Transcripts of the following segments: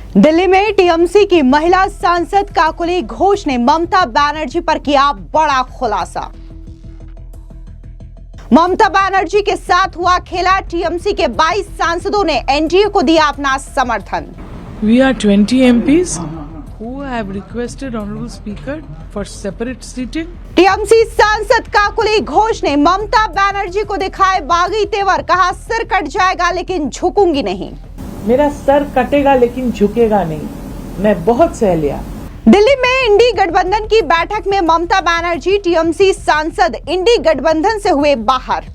दिल्ली में टीएमसी की महिला सांसद काकोली घोष ने ममता बनर्जी पर किया बड़ा खुलासा। ममता बनर्जी के साथ हुआ खेला, टीएमसी के 22 सांसदों ने एनडीए को दिया अपना समर्थन। We are 20 MPs who have requested Honorable Speaker for separate seating. TMC सांसद काकोली घोष ने ममता बनर्जी को दिखाए बागी तेवर, कहा सिर कट जाएगा लेकिन झुकूंगी नहीं। मेरा सर कटेगा लेकिन झुकेगा नहीं, मैं बहुत सह लिया। दिल्ली में इंडी गठबंधन की बैठक में ममता बनर्जी टीएमसी सांसद इंडी गठबंधन से हुए बाहर।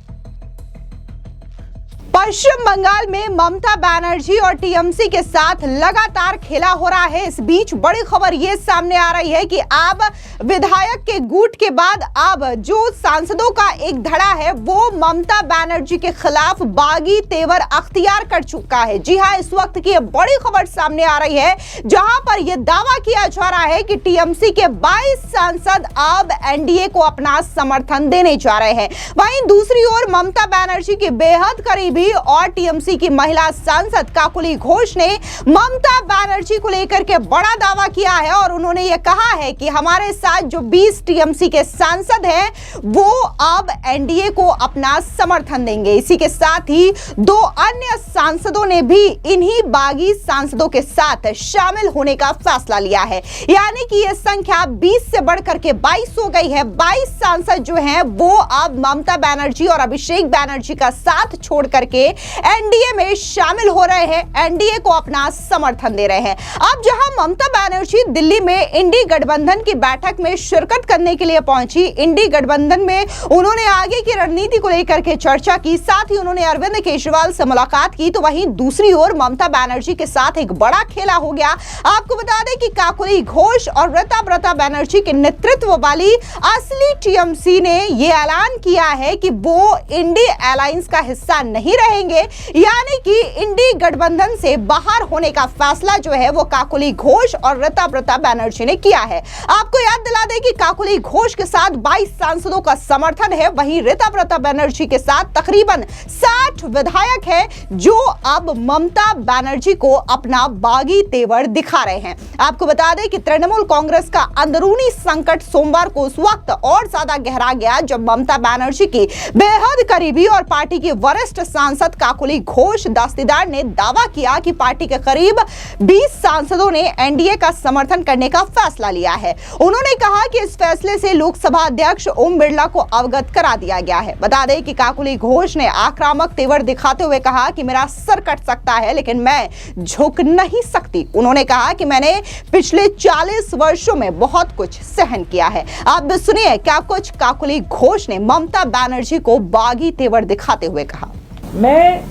पश्चिम बंगाल में ममता बनर्जी और टीएमसी के साथ लगातार खेला हो रहा है। इस बीच बड़ी खबर ये सामने आ रही है कि अब विधायक के गुट के बाद अब जो सांसदों का एक धड़ा है वो ममता बनर्जी के खिलाफ बागी तेवर अख्तियार कर चुका है। जी हां, इस वक्त की बड़ी खबर सामने आ रही है जहां पर यह दावा किया जा रहा है कि टीएमसी के 22 सांसद अब एनडीए को अपना समर्थन देने जा रहे हैं। वहीं दूसरी ओर ममता बनर्जी के बेहद करीबी और टीएमसी की महिला सांसद काकोली घोष ने ममता बनर्जी को लेकर के बड़ा दावा किया है और उन्होंने ये कहा है कि हमारे साथ जो 20 टीएमसी के सांसद हैं वो अब एनडीए को अपना समर्थन देंगे। इसी के साथ ही 2 अन्य सांसदों ने भी इन्हीं बागी सांसदों के साथ शामिल होने का फैसला लिया है, यानी कि यह संख्या 20 से बढ़कर के 22 हो गई है। 22 सांसद जो हैं वो अब ममता बनर्जी और अभिषेक बनर्जी का साथ छोड़ करके एनडीए में शामिल हो रहे हैं, एनडीए को अपना समर्थन दे रहे हैं। अब जहां ममता बनर्जी दिल्ली में इंडी गठबंधन की बैठक में शिरकत करने के लिए पहुंची, इंडी गठबंधन में उन्होंने आगे की रणनीति को लेकर के चर्चा की, साथ ही उन्होंने अरविंद केजरीवाल से मुलाकात की। तो वहीं दूसरी ओर ममता बनर्जी के साथ एक बड़ा खेला हो गया। आपको बता दें कि काकोली घोष और ऋता बनर्जी के नेतृत्व वाली असली टीएमसी ने यह ऐलान किया है कि वो इंडी अलायंस का हिस्सा नहीं रहेंगे, यानी कि इंडी गठबंधन से बाहर होने का फैसला जो है वो काकोली घोष और ऋता बनर्जी ने किया है। आपको याद दिला दें कि काकोली घोष के साथ 22 सांसदों का समर्थन है, वहीं ऋता बनर्जी के साथ तकरीबन 60 विधायक है जो अब ममता बनर्जी को अपना बागी तेवर दिखा रहे हैं। आपको बता दें कि तृणमूल कांग्रेस का अंदरूनी संकट सोमवार को उस वक्त और ज्यादा गहरा गया जब ममता बनर्जी की बेहद करीबी और पार्टी की वरिष्ठ सांसद काकोली घोष दस्तीदार ने दावा किया कि पार्टी के करीब 20 सांसदों ने एनडीए का समर्थन करने का फैसला लिया है। उन्होंने कहा कि इस फैसले से लोकसभा अध्यक्ष ओम बिरला को अवगत करा दिया गया है। बता दें कि काकोली घोष ने आक्रामक तेवर दिखाते हुए कहा कि मेरा सर कट सकता है लेकिन मैं झुक नहीं सकती। उन्होंने कहा कि मैंने पिछले 40 वर्षों में बहुत कुछ सहन किया है। आप भी सुनिए क्या कुछ काकोली घोष ने ममता बनर्जी को बागी तेवर दिखाते हुए कहा। मैं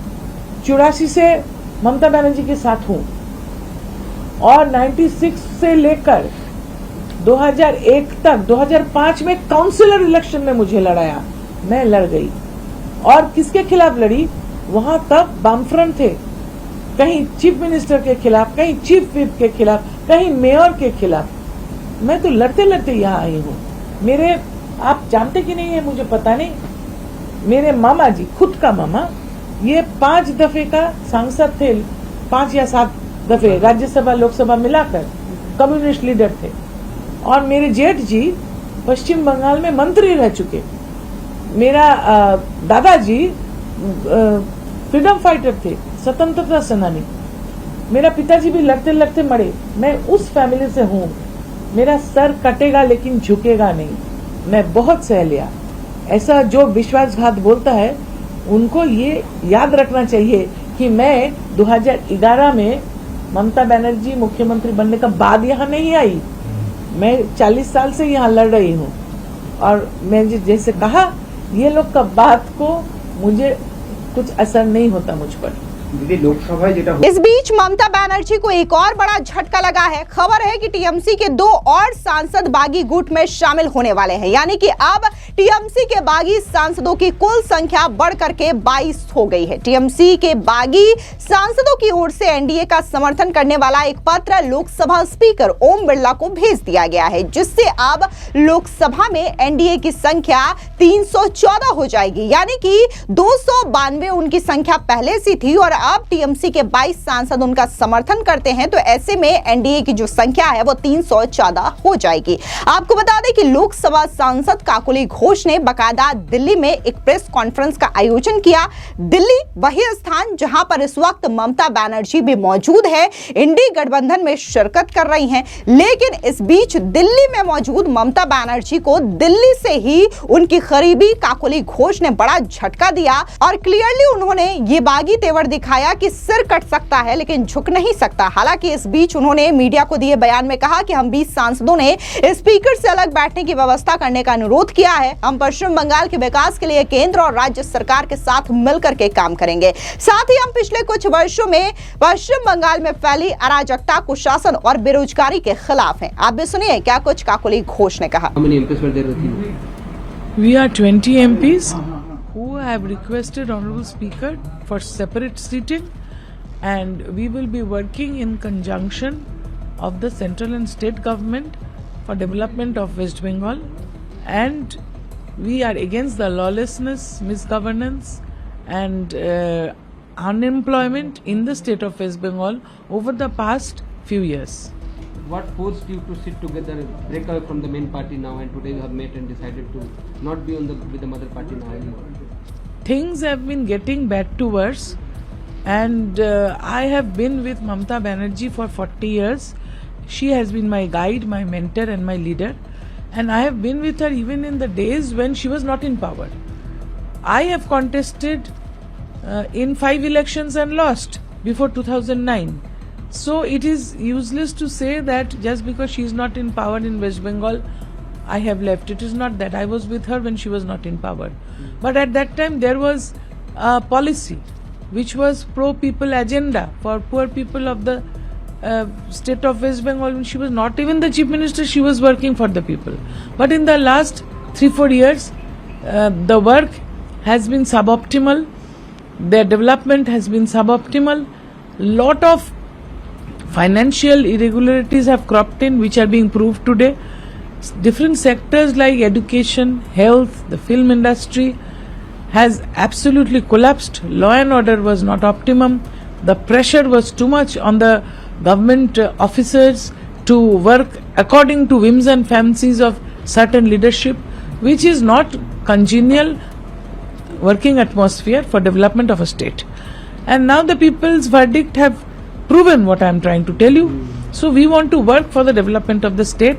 84 से ममता बनर्जी के साथ हूं और 96 से लेकर 2001 तक 2005 में काउंसिलर इलेक्शन में मुझे लड़ाया, मैं लड़ गई। और किसके खिलाफ लड़ी? वहां तब बामफ्रंट थे, कहीं चीफ मिनिस्टर के खिलाफ, कहीं चीफ व्हिप के खिलाफ, कहीं मेयर के खिलाफ। मैं तो लड़ते लड़ते यहाँ आई हूँ। मेरे, आप जानते कि नहीं है मुझे पता नहीं, मेरे मामा जी, खुद का मामा, ये 5 दफे का सांसद थे, 5 या 7 दफे राज्यसभा लोकसभा मिलाकर कम्युनिस्ट लीडर थे। और मेरे जेठ जी पश्चिम बंगाल में मंत्री रह चुके। मेरा दादाजी फ्रीडम फाइटर थे, स्वतंत्रता सेनानी। मेरा पिताजी भी लड़ते लड़ते मरे। मैं उस फैमिली से हूँ। मेरा सर कटेगा लेकिन झुकेगा नहीं, मैं बहुत सह लिया। ऐसा जो विश्वासघात बोलता है उनको ये याद रखना चाहिए कि मैं 2011 में ममता बनर्जी मुख्यमंत्री बनने का बाद यहाँ नहीं आई। मैं 40 साल से यहाँ लड़ रही हूँ और मैं जैसे कहा, ये लोग का बात को मुझे कुछ असर नहीं होता मुझ पर। लोकसभा इस बीच ममता बनर्जी को एक और बड़ा झटका लगा है। खबर है कि टीएमसी के 2 और सांसद बागी गुट में शामिल होने वाले हैं, यानी कि अब टीएमसी के बागी सांसदों की कुल संख्या बढ़कर के 22 हो गई है। टीएमसी के बागी सांसदों की ओर से एनडीए का समर्थन करने वाला एक पत्र लोकसभा स्पीकर ओम बिरला को भेज दिया गया है, जिससे अब लोकसभा में एनडीए की संख्या 314 हो जाएगी, यानी कि 292 उनकी संख्या पहले से थी और अब टीएमसी के 22 सांसद उनका समर्थन करते हैं तो ऐसे में एनडीए की जो संख्या है वो 314 हो जाएगी। आपको बता दें कि लोकसभा सांसद काकोली घोष ने बाकायदा दिल्ली में एक प्रेस कॉन्फ्रेंस का आयोजन किया। दिल्ली वही स्थान जहां पर इस वक्त ममता बनर्जी भी मौजूद है, इंडी गठबंधन में शिरकत कर रही हैं। लेकिन इस बीच दिल्ली में मौजूद ममता बनर्जी को दिल्ली से ही उनकी करीबी काकोली घोष ने बड़ा झटका दिया और क्लियरली उन्होंने ये बागी तेवर दिखाया कि सिर कट सकता है लेकिन झुक नहीं सकता। हालांकि इस बीच उन्होंने मीडिया को दिए बयान में कहा कि हम 20 सांसदों ने स्पीकर से अलग बैठने की व्यवस्था करने का अनुरोध किया है। हम पश्चिम बंगाल के विकास के लिए केंद्र और राज्य सरकार के साथ मिलकर के काम करेंगे। साथ ही हम पिछले कुछ वर्षों में पश्चिम बंगाल में फैली अराजकता, कुशासन और बेरोजगारी के खिलाफ हैं। आप भी सुनिए क्या कुछ काकोली घोष ने कहा। We are 20 MPs who have requested Honorable Speaker for separate seating, and we will be working in conjunction of the central and state government for development of West Bengal, and we are against the lawlessness, misgovernance and unemployment in the state of West Bengal over the past few years. What forced you to sit together, break away from the main party now, and today you have met and decided to not be with the mother party now anymore? Things have been getting bad to worse, and I have been with Mamata Banerjee for 40 years. She has been my guide, my mentor and my leader, and I have been with her even in the days when she was not in power. I have contested in 5 elections and lost before 2009. So it is useless to say that just because she is not in power in West Bengal, I have left. It is not that. I was with her when she was not in power. But at that time there was a policy which was pro-people agenda for poor people of the state of West Bengal. When she was not even the chief minister, she was working for the people. But in the last 3-4 years, the work has been suboptimal. Their development has been suboptimal. Lot of financial irregularities have cropped in, which are being proved today. Different sectors like education, health, the film industry has absolutely collapsed. Law and order was not optimum. The pressure was too much on the government officers to work according to whims and fancies of certain leadership, which is not congenial working atmosphere for development of a state. And now the people's verdict have proven what I am trying to tell you. So we want to work for the development of the state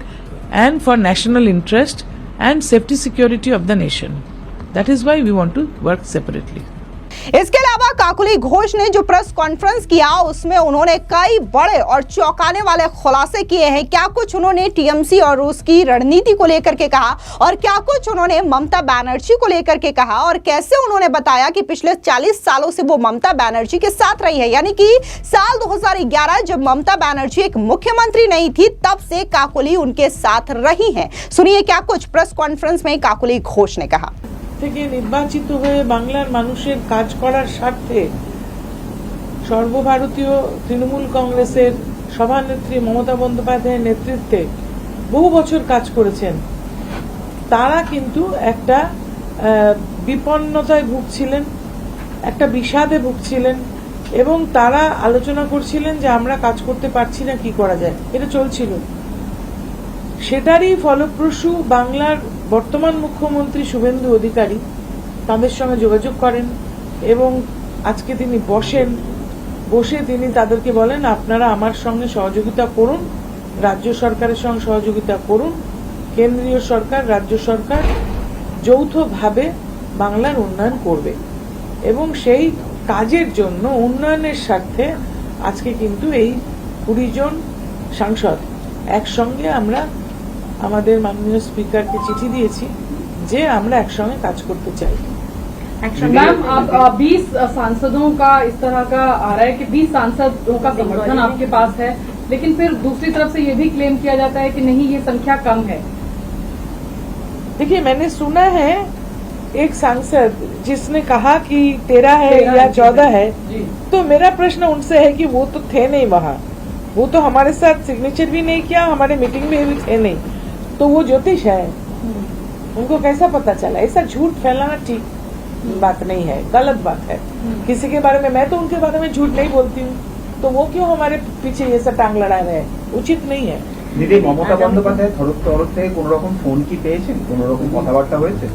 and for national interest and safety security of the nation. That is why we want to work separately. इसके अलावा काकोली घोष ने जो press conference किया उसमें उन्होंने कई बड़े और चौंकाने वाले खुलासे किए हैं। क्या कुछ उन्होंने टीएमसी और उसकी रणनीति को लेकर के कहा और क्या कुछ उन्होंने ममता बनर्जी को लेकर के कहा और कैसे उन्होंने बताया कि पिछले 40 सालों से वो ममता बनर्जी के साथ रही है, यानी कि साल 2011 जब ममता बनर्जी एक मुख्यमंत्री नहीं थी तब से काकोली उनके साथ रही है। सुनिए क्या कुछ प्रेस कॉन्फ्रेंस में काकोली घोष ने कहा। থেকে নির্বাচিত হয়ে বাংলার মানুষের কাজ করার স্বার্থে সর্বভারতীয় তৃণমূল কংগ্রেসের সভানেত্রী মমতা বন্দ্যোপাধ্যায়ের নেতৃত্বে বহু বছর কাজ করেছেন। তারা কিন্তু একটা বিপন্নতায় ভুগছিলেন, একটা বিষাদে ভুগছিলেন এবং তারা আলোচনা করছিলেন যে আমরা কাজ করতে পারছি না, কি করা যায়। এটা চলছিল। সেটারই ফলপ্রসূ বাংলার বর্তমান মুখ্যমন্ত্রী শুভেন্দু অধিকারী তাদের সঙ্গে যোগাযোগ করেন এবং আজকে তিনি বসে তিনি তাদেরকে বলেন আপনারা আমার সঙ্গে সহযোগিতা করুন, রাজ্য সরকারের সঙ্গে সহযোগিতা করুন, কেন্দ্রীয় সরকার রাজ্য সরকার যৌথভাবে বাংলার উন্নয়ন করবে এবং সেই কাজের জন্য উন্নয়নের স্বার্থে আজকে কিন্তু এই 20 জন সাংসদ একসঙ্গে আমরা আমাদের মাননীয় স্পিকারকে চিঠি দিয়েছি যে আমরা একসঙ্গে কাজ করতে চাই। मैम, अब 20 सांसदों का इस तरह का आ रहा है कि 20 सांसदों का समर्थन आपके पास है, लेकिन फिर दूसरी तरफ से ये भी क्लेम किया जाता है कि नहीं ये संख्या कम है। देखिए, मैंने सुना है एक सांसद जिसने कहा कि 13 है या 14 है, तो मेरा प्रश्न उनसे है कि वो तो थे नहीं वहाँ, वो तो हमारे साथ सिग्नेचर भी नहीं किया, हमारे मीटिंग में भी थे नहीं, तो वो ज्योतिष है, उनको कैसा पता चला? ऐसा झूठ फैलाना ठीक बात नहीं है, गलत बात है। किसी के बारे में, मैं तो उनके बारे में झूठ नहीं बोलती हूँ, तो वो क्यों हमारे पीछे ये सब टांग लड़ा रहे हैं, उचित नहीं है। দিদি মমতা বন্দ্যোপাধ্যায় তরফ থেকে কোন রকম ফোন কি পেয়েছেন, কোন রকম কথাবার্তা হয়েছে?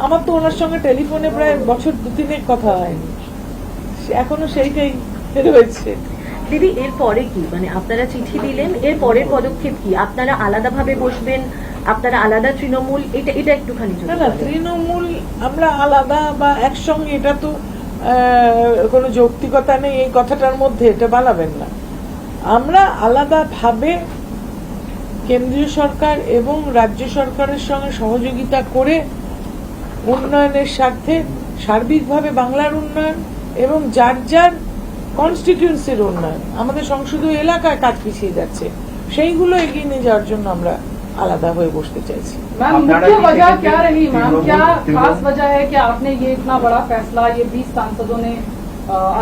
আমার তো ওনার সঙ্গে টেলিফোনে প্রায় বছর 2-3 কথা হয়নি, এখনো সেইটাই রয়েছে। দিদি এরপরে কি, মানে আপনারা চিঠি দিলেন, এর পরের পদক্ষেপ কি? আপনারা আলাদাভাবে বসবেন, আপনারা আলাদা তৃণমূল, এটা একটুখানি না না, তৃণমূল আমরা আলাদা বা একসঙ্গে, এটা তো কোনো যৌক্তিকতা নেই এই কথাটার মধ্যে, এটা বানাবেন না। আমরা আলাদাভাবে কেন্দ্রীয় সরকার এবং রাজ্য সরকারের সঙ্গে সহযোগিতা করে উন্নয়নের স্বার্থে সার্বিকভাবে বাংলার উন্নয়ন এবং যার যার কনস্টিটিউয়েন্সির উন্নয়ন, আমাদের সংসদীয় এলাকায় কাজ পিছিয়ে যাচ্ছে, সেইগুলো এগিয়ে নিয়ে যাওয়ার জন্য আমরা আলাদা হয়ে বসতে চাইছি। मैम मुख्य वजह क्या रही मैम, क्या खास वजह है कि आपने ये इतना बड़ा फैसला, ये 20 सांसदों ने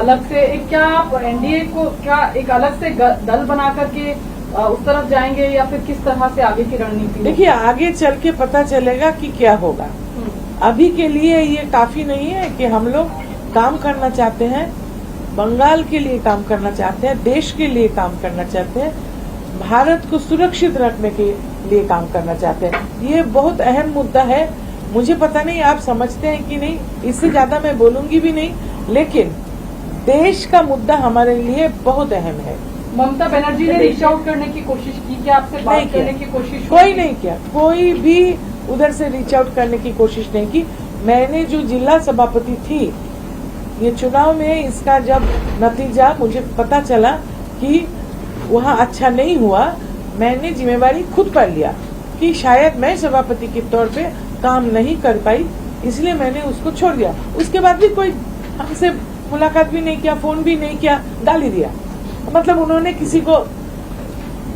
अलग से एक, क्या आप एनडीए को क्या एक अलग से दल बना करके उस तरफ जाएंगे या फिर किस तरह से आगे की रणनीति? देखिए, आगे चल के पता चलेगा कि क्या होगा। अभी के लिए ये काफी नहीं है कि हम लोग काम करना चाहते हैं, बंगाल के लिए काम करना चाहते हैं, देश के लिए काम करना चाहते हैं, भारत को सुरक्षित रखने के लिए काम करना चाहते हैं। ये बहुत अहम मुद्दा है। मुझे पता नहीं आप समझते हैं कि नहीं, इससे ज्यादा मैं बोलूंगी भी नहीं, लेकिन देश का मुद्दा हमारे लिए बहुत अहम है। ममता बनर्जी ने रीच आउट करने की कोशिश की, क्या आपसे बात करने की कोशिश? कोई नहीं किया, कोई भी उधर से रीच आउट करने की कोशिश नहीं की। मैंने जो जिला सभापति थी, ये चुनाव में इसका जब नतीजा मुझे पता चला कि वहाँ अच्छा नहीं हुआ, मैंने जिम्मेवारी खुद पर लिया कि शायद मैं सभापति के तौर पे काम नहीं कर पाई, इसलिए मैंने उसको छोड़ दिया। उसके बाद भी कोई हमसे मुलाकात भी नहीं किया, फोन भी नहीं किया, गाली दिया। मतलब उन्होंने किसी को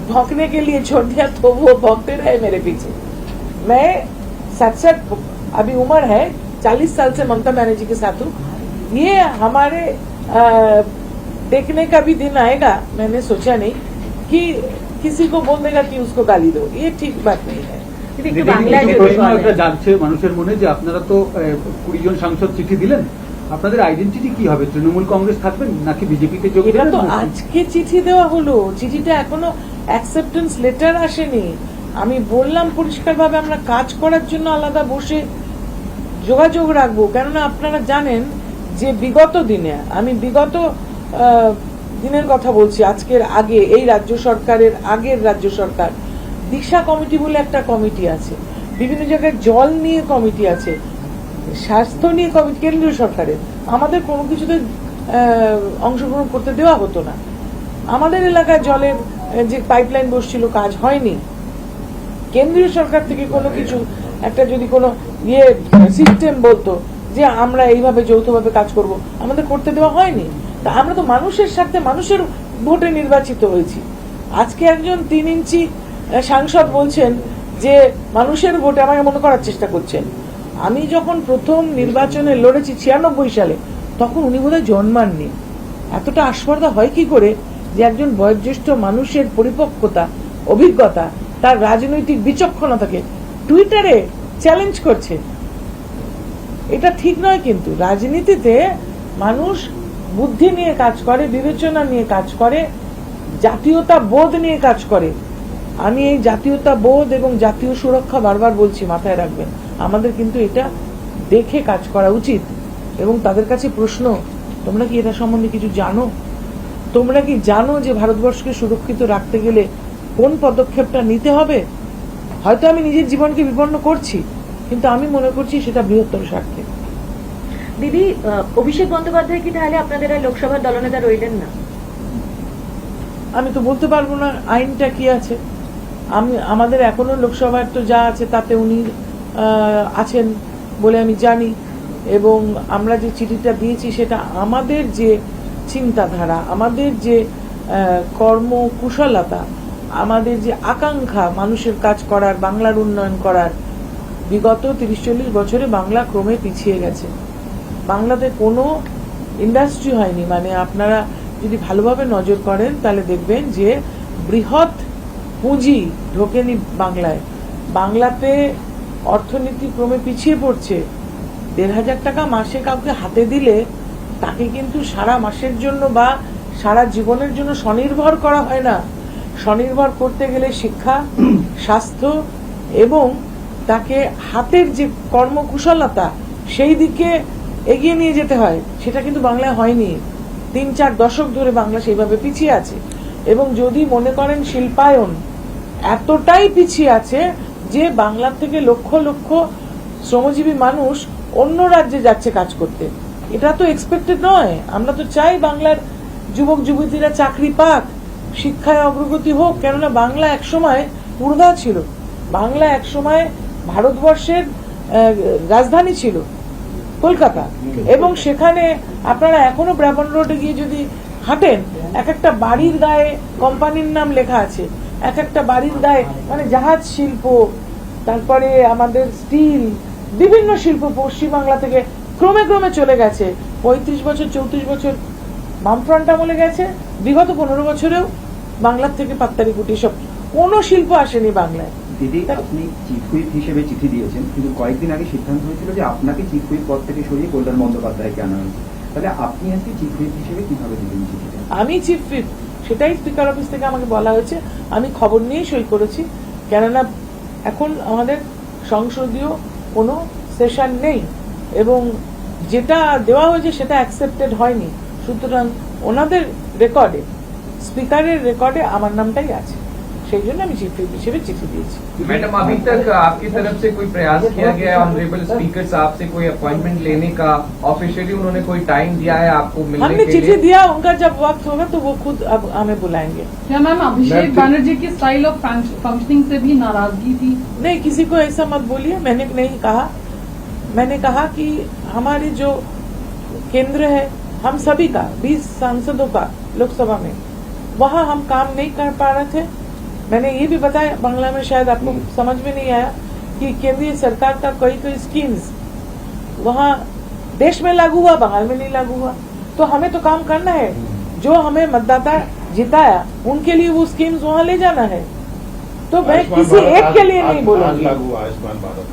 भौंकने के लिए छोड़ दिया तो वो भौंकते रहे मेरे पीछे। मैं 67 अभी उम्र है, 40 साल से ममता बनर्जी के साथ हूँ। ये हमारे देखने का भी दिन आएगा, मैंने सोचा नहीं कि किसी को बोल देगा कि उसको गाली दो, ये ठीक बात नहीं है। জানছে মানুষের মনে যে আপনারা তো 20 জন সাংসদ চিঠি দিলেন, আপনাদের আইডেন্টিটি কি হবে? তৃণমূল কংগ্রেস থাকবেন নাকি বিজেপিতে যোগ এটা দেবেন? তো আজকে চিঠি দেওয়া হলো, চিঠিটা এখনো অ্যাকসেপ্টেন্স লেটার আসেনি। আমি বললাম পরিষ্কারভাবে আমরা কাজ করার জন্য আলাদা বসে যোগাযোগ রাখবো, কেননা আপনারা জানেন যে বিগত দিনে, আমি বিগত দিনের কথা বলছি, আজকের আগে এই রাজ্য সরকারের আগের রাজ্য সরকার দিশা কমিটি বলে একটা কমিটি আছে, বিভিন্ন জায়গায় জল নিয়ে কমিটি আছে, স্বাস্থ্য নিয়ে কমিটি কেন্দ্রীয় সরকারের, আমাদের কোনো কিছুতে অংশগ্রহণ করতে দেওয়া হতো না। আমাদের এলাকায় জলের যে পাইপলাইন বসছিল কাজ হয়নি, কেন্দ্রীয় সরকার থেকে কোনো কিছু একটা যদি কোনো ইয়ে সিস্টেম বলতো যে আমরা এইভাবে যৌথভাবে কাজ করব, আমাদের করতে দেওয়া হয়নি। তা আমরা তো মানুষের সাথে মানুষের ভোটে নির্বাচিত হয়েছি। আজকে একজন 3 ইঞ্চি সাংসদ বলছেন যে মানুষের ভোটে, আমাকে মনে করার চেষ্টা করছেন। আমি যখন প্রথম নির্বাচনে লড়েছি 96 সালে, তখন উনি বোধহয় জন্মাননি। এতটা আস্পর্ধা হয় কি করে যে একজন বয়োজ্যেষ্ঠ মানুষের পরিপক্কতা, অভিজ্ঞতা, তার রাজনৈতিক বিচক্ষণতাকে টুইটারে চ্যালেঞ্জ করছে? এটা ঠিক নয়। কিন্তু রাজনীতিতে মানুষ বুদ্ধি নিয়ে কাজ করে, বিবেচনা নিয়ে কাজ করে, জাতীয়তা বোধ নিয়ে কাজ করে। আমি এই জাতীয়তা বোধ এবং জাতীয় সুরক্ষা বারবার বলছি, মাথায় রাখবেন। আমাদের কিন্তু এটা দেখে কাজ করা উচিত। এবং তাদের কাছে প্রশ্ন, তোমরা কি এটা সম্বন্ধে কিছু জানো? তোমরা কি জানো যে ভারতবর্ষকে সুরক্ষিত রাখতে গেলে কোন পদক্ষেপটা নিতে হবে? হয়তো আমি নিজের জীবনকে বিপন্ন করছি, কিন্তু আমি মনে করছি সেটা বৃহত্তর স্বার্থে। দিদি, অভিষেক বন্দ্যোপাধ্যায় কি তাহলে আপনাদের আর লোকসভার দলনেতা রইলেন না? আমি তো বলতে পারবো না আইনটা কি আছে। আমাদের এখনো লোকসভার তো যা আছে তাতে উনি আছেন বলে আমি জানি। এবং আমরা যে চিঠিটা দিয়েছি সেটা আমাদের যে চিন্তাধারা, আমাদের যে কর্মকুশলতা, আমাদের যে আকাঙ্ক্ষা মানুষের কাজ করার, বাংলার উন্নয়ন করার। বিগত 30-40 বছরে বাংলা ক্রমে পিছিয়ে গেছে। বাংলাতে কোনো ইন্ডাস্ট্রি হয়নি। মানে আপনারা যদি ভালোভাবে নজর করেন তাহলে দেখবেন যে বৃহৎ পুঁজি ঢোকেনি বাংলায়। বাংলাতে অর্থনীতি ক্রমে পিছিয়ে পড়ছে, 1,500 টাকা মাসে কাউকে হাতে দিলে তাকে কিন্তু সারা মাসের জন্য বা সারা জীবনের জন্য স্বনির্ভর করা হয় না। স্বনির্ভর করতে গেলে শিক্ষা, স্বাস্থ্য এবং তাকে হাতের যে কর্মকুশলতা সেই দিকে এগিয়ে নিয়ে যেতে হয়। সেটা কিন্তু বাংলায় হয়নি। 3-4 দশক ধরে বাংলা সেইভাবে পিছিয়ে আছে। এবং যদি মনে করেন শিল্পায়ন এতটাই পিছিয়ে আছে যে বাংলার থেকে লক্ষ লক্ষ শ্রমজীবী মানুষ অন্য রাজ্যে যাচ্ছে কাজ করতে, এটা তো এক্সপেক্টেড নয়। আমরা তো চাই বাংলার যুবক যুবতীরা চাকরি পাক, শিক্ষায় অগ্রগতি হোক, কেননা বাংলা একসময় উর্ধা ছিল। বাংলা একসময় ভারতবর্ষের রাজধানী ছিল কলকাতা, এবং সেখানে আপনারা এখনো ব্রাহ্মণ রোডে গিয়ে যদি হাঁটেন, এক একটা বাড়ির গায়ে কোম্পানির নাম লেখা আছে, এক একটা বাড়ির গায়ে মানে জাহাজ শিল্প, তারপরে আমাদের স্টিল, বিভিন্ন শিল্প পশ্চিমবাংলা থেকে ক্রমে ক্রমে চলে গেছে। 35 বছর 34 বছর বামফ্রন্ট আমলে গেছে, বিগত 15 বছরেও বাংলার থেকে পাত্তারি কুটি সব কোনো শিল্প আসেনি বাংলায়। দিদি, আপনি চিফ হুইপ হিসেবে চিঠি দিয়েছেন, কিন্তু কয়েকদিন আগে সিদ্ধান্ত হয়েছিল যে আপনাকে চিফ হুইপ পদ থেকে সরিয়ে কল্যাণ বন্দ্যোপাধ্যায়কে আনা হয়েছে। তাহলে আপনি আজকে চিফ হুইপ হিসেবে কিভাবে দিলেন চিঠিটা? আমি চিফ হুইপ, সেটাই স্পিকার অফিস থেকে আমাকে বলা হয়েছে। আমি খবর নিয়েই সই করেছি, কেননা এখন আমাদের সংসদীয় কোনো সেশন নেই এবং যেটা দেওয়া হয়েছে সেটা অ্যাকসেপ্টেড হয়নি। সুতরাং ওনাদের রেকর্ডে, স্পিকারের রেকর্ডে আমার नामটাই আছে, সেই জন্য আমি চিফ হুইপ হিসেবে চিঠি দিয়েছি। मैडम, अभी तक आपकी तरफ से कोई प्रयास किया गया है ऑनरेबल स्पीकर साहब से कोई अपॉइंटमेंट लेने का? ऑफिशियली उन्होंने कोई टाइम दिया है आपको मिलने हमने के चिट्ठी लिए? दिया, उनका जब वक्त होगा तो वो खुद अब हमें बुलाएंगे। क्या मैम अभिषेक बनर्जी की स्टाइल ऑफ फंक्शनिंग से भी नाराजगी थी? नहीं, किसी को ऐसा मत बोलिए, मैंने नहीं कहा। मैंने कहा कि हमारे जो केंद्र है, हम सभी का 20 सांसदों का लोकसभा में, वहाँ हम काम नहीं कर पा रहे थे। मैंने ये भी बताया, बांग्ला में शायद आपको समझ में नहीं आया, कि केंद्रीय सरकार का कोई स्कीम्स वहाँ देश में लागू हुआ, बंगाल में नहीं लागू हुआ। तो हमें तो काम करना है, जो हमें मतदाता जिताया उनके लिए वो स्कीम्स वहाँ ले जाना है। तो मैं किसी एक के लिए नहीं बोलूंगी।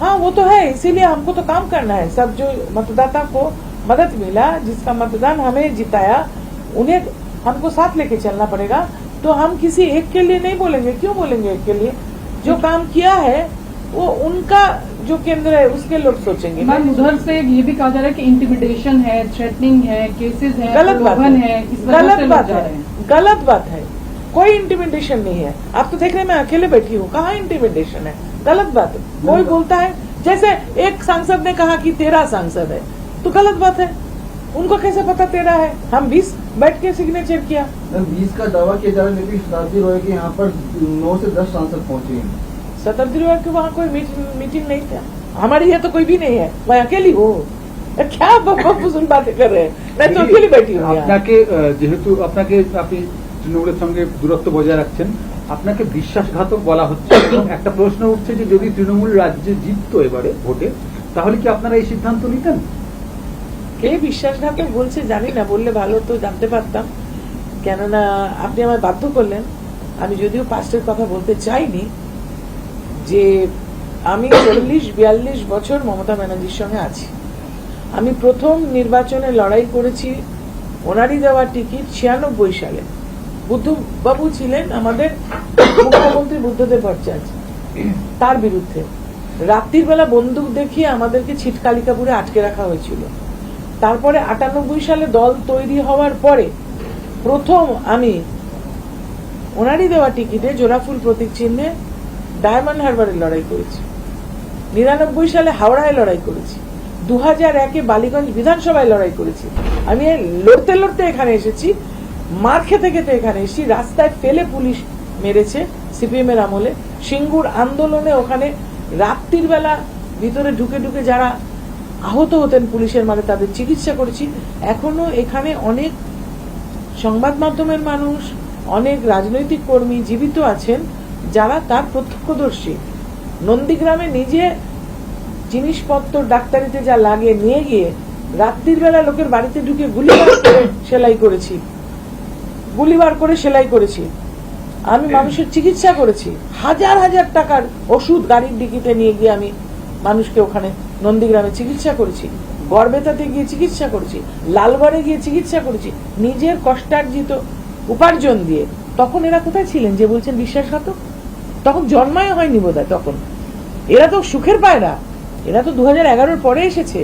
हाँ, वो तो है, इसीलिए हमको तो काम करना है। सब जो मतदाता को मदद मिला, जिसका मतदान हमें जिताया, उन्हें हमको साथ लेके चलना पड़ेगा। तो हम किसी एक के लिए नहीं बोलेंगे। क्यों बोलेंगे एक के लिए? जो काम किया है वो उनका जो केंद्र है उसके लोग सोचेंगे। मैम, उधर से ये भी कहा जा रहा है कि इंटिमिडेशन है, थ्रेटनिंग है, केसेस है, गलत बात प्रलोभन है, इस वजह गलत से बात लोग जा है, रहे हैं। गलत बात है। कोई इंटिमिडेशन नहीं है। आप तो देख रहे हैं मैं अकेले बैठी हूँ, कहाँ इंटिमिडेशन है? गलत बात है। कोई बोलता है, जैसे एक सांसद ने कहा कि 13 सांसद है, तो गलत बात है। उनको कैसे पता 13 है? हम 20 बैठ के सिग्नेचर किया। 20 का दावा किया जा रहा है, लेकिन शताब्दी रॉय के यहाँ पर 9 से 10 सांसद पहुंचे हैं। शताब्दी रॉय के वहाँ कोई मीटिंग नहीं था। हमारे यहाँ तो कोई भी नहीं है, मैं अकेली हूँ। क्या फजूल बातें कर रहे हैं? मैं तो अकेली बैठी हूँ यहाँ। আপনাকে যেহেতু আপনাকে আপনি তৃণমূলের সঙ্গে দূরত্ব বজায় রাখছেন, আপনাকে বিশ্বাসঘাতক বলা হচ্ছে এবং একটা প্রশ্ন উঠছে যে যদি তৃণমূল রাজ্যে জিততো এবারে ভোটে, তাহলে কি আপনারা এই সিদ্ধান্ত নিতেন? কে বিশ্বাসঘাতক বলছে জানি না, বললে ভালো তো জানতে পারতাম। কেননা আপনি আমায় বাধ্য করলেন। আমি যদিও পাস্টের কথা বলতে চাইনি, যে আমি 40-42 বছর মমতা ব্যানার্জির সঙ্গে আছি। আমি প্রথম নির্বাচনে লড়াই করেছি, ওনারই দেওয়া টিকিট 96 সালে। বুদ্ধবাবু ছিলেন আমাদের মুখ্যমন্ত্রী, বুদ্ধদেব ভট্টাচার্য, তার বিরুদ্ধে রাত্রির বেলা বন্দুক দেখিয়ে আমাদেরকে ছিটকালিকাপুরে আটকে রাখা হয়েছিল। তারপরে 98 সালে দল তৈরি হওয়ার পরে প্রথম আমি ওনারই দেওয়া টিকিটে জোড়াফুল প্রতীক চিহ্নে ডায়মন্ড হারবারে লড়াই করেছি। 99 সালে হাওড়ায় লড়াই করেছি। 2001-এ বালিগঞ্জ বিধানসভায় লড়াই করেছি। আমি লড়তে লড়তে এখানে এসেছি, মার খেতে খেতে এখানে এসেছি। রাস্তায় ফেলে পুলিশ মেরেছে সিপিএম এর আমলে। সিঙ্গুর আন্দোলনে ওখানে রাত্রির বেলা ভিতরে ঢুকে ঢুকে যারা আহত হতেন পুলিশের মারে তাদের চিকিৎসা করেছি। এখনো এখানে অনেক সংবাদ মাধ্যমের মানুষ, অনেক রাজনৈতিক কর্মী জীবিত আছেন যারা তার প্রত্যক্ষদর্শী। নন্দীগ্রামে নিজে জিনিসপত্র ডাক্তারিতে যা লাগে নিয়ে গিয়ে রাত্রির বেলা লোকের বাড়িতে ঢুকে গুলিবার করে সেলাই করেছি, গুলিবার করে সেলাই করেছি। আমি মানুষের চিকিৎসা করেছি। হাজার হাজার টাকার ওষুধ গাড়ির ডিকিতে নিয়ে গিয়ে আমি মানুষকে ওখানে নন্দীগ্রামে চিকিৎসা করেছি, গড়বেতাতে গিয়ে চিকিৎসা করেছি, লালগড়ে গিয়ে চিকিৎসা করেছি নিজের কষ্টার্জিত উপার্জন দিয়ে। তখন এরা কোথায় ছিলেন যে বলছেন বিশ্বাসঘাতক? তখন জন্মায় হয়নি বোধহয়। তখন এরা তো সুখের পায়রা, এরা তো 2011 পরে এসেছে,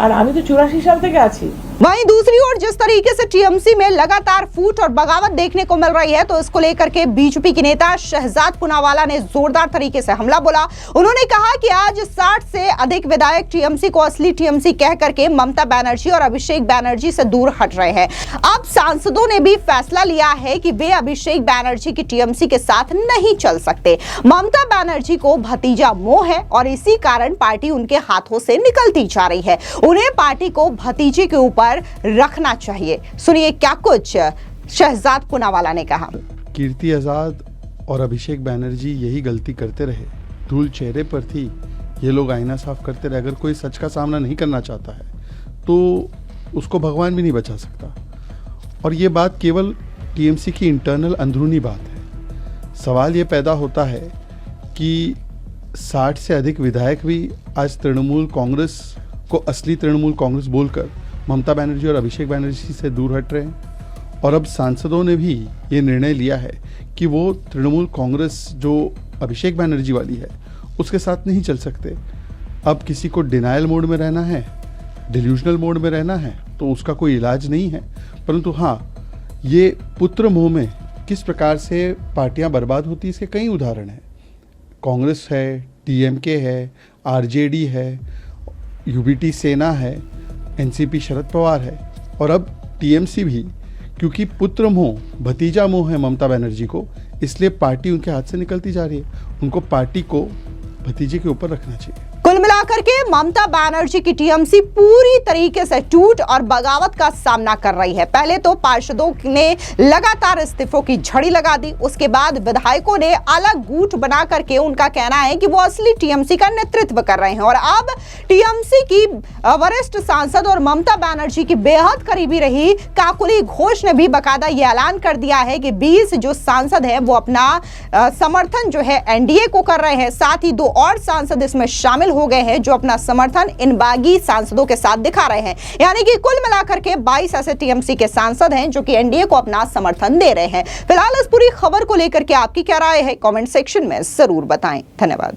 আর আমি তো 84 সাল থেকে আছি। वहीं दूसरी ओर जिस तरीके से टीएमसी में लगातार फूट और बगावत देखने को मिल रही है, तो इसको लेकर के बीजेपी के नेता शहजाद पूनावाला ने जोरदार तरीके से हमला बोला। उन्होंने कहा कि आज 60 से अधिक विधायक टीएमसी को असली टीएमसी कह करके ममता बनर्जी और अभिषेक बनर्जी से दूर हट रहे हैं। अब सांसदों ने भी फैसला लिया है कि वे अभिषेक बनर्जी की टीएमसी के साथ नहीं चल सकते। ममता बनर्जी को भतीजा मोह है और इसी कारण पार्टी उनके हाथों से निकलती जा रही है। उन्हें पार्टी को भतीजे के ऊपर रखना चाहिए। सुनिए क्या कुछ शहजाद पूनावाला ने कहा। कीर्ति आजाद और अभिषेक बनर्जी यही गलती करते रहे, धूल चेहरे पर थी, ये लोग आईना साफ करते रहे। अगर कोई सच का सामना नहीं करना चाहता है तो उसको भगवान भी नहीं बचा सकता। और ये बात केवल टीएमसी की इंटरनल अंदरूनी बात है। सवाल ये पैदा होता है कि 60 से अधिक विधायक भी आज तृणमूल कांग्रेस को असली तृणमूल कांग्रेस बोलकर ममता बनर्जी और अभिषेक बनर्जी से दूर हट रहे हैं। और अब सांसदों ने भी ये निर्णय लिया है कि वो तृणमूल कांग्रेस जो अभिषेक बनर्जी वाली है उसके साथ नहीं चल सकते। अब किसी को डिनायल मोड में रहना है, डिल्यूजनल मोड में रहना है, तो उसका कोई इलाज नहीं है। परंतु हाँ, ये पुत्र मोह में किस प्रकार से पार्टियां बर्बाद होती, इसके कई उदाहरण हैं। कांग्रेस है, टीएमके है, आरजेडी है, यूबीटी सेना है, एनसीपी शरद पवार है, और अब टीएमसी भी। क्योंकि पुत्र मोह, भतीजा मोह है ममता बनर्जी को, इसलिए पार्टी उनके हाथ से निकलती जा रही है। उनको पार्टी को भतीजे के ऊपर रखना चाहिए। कुल मिलाकर के ममता बनर्जी की टीएमसी पूरी तरीके से टूट और बगावत का सामना कर रही है। पहले तो पार्षदों ने लगातार इस्तीफों की झड़ी लगा दी, उसके बाद विधायकों ने अलग गुट बना करके उनका कहना है कि वो असली टीएमसी का नेतृत्व कर रहे हैं। और अब टीएमसी की वरिष्ठ सांसद और ममता बनर्जी की बेहद करीबी रही काकुली घोष ने भी बकायदा ये ऐलान कर दिया है कि 20 जो सांसद हैं वो अपना समर्थन जो है एनडीए को कर रहे हैं। साथ ही 2 और सांसद इसमें शामिल हो गए हैं जो अपना समर्थन इन बागी सांसदों के साथ दिखा रहे हैं। यानी कि कुल मिलाकर के 22 ऐसे टीएमसी के सांसद हैं जो कि एनडीए को अपना समर्थन दे रहे हैं। फिलहाल इस पूरी खबर को लेकर के आपकी क्या राय है, कमेंट सेक्शन में जरूर बताएं। धन्यवाद।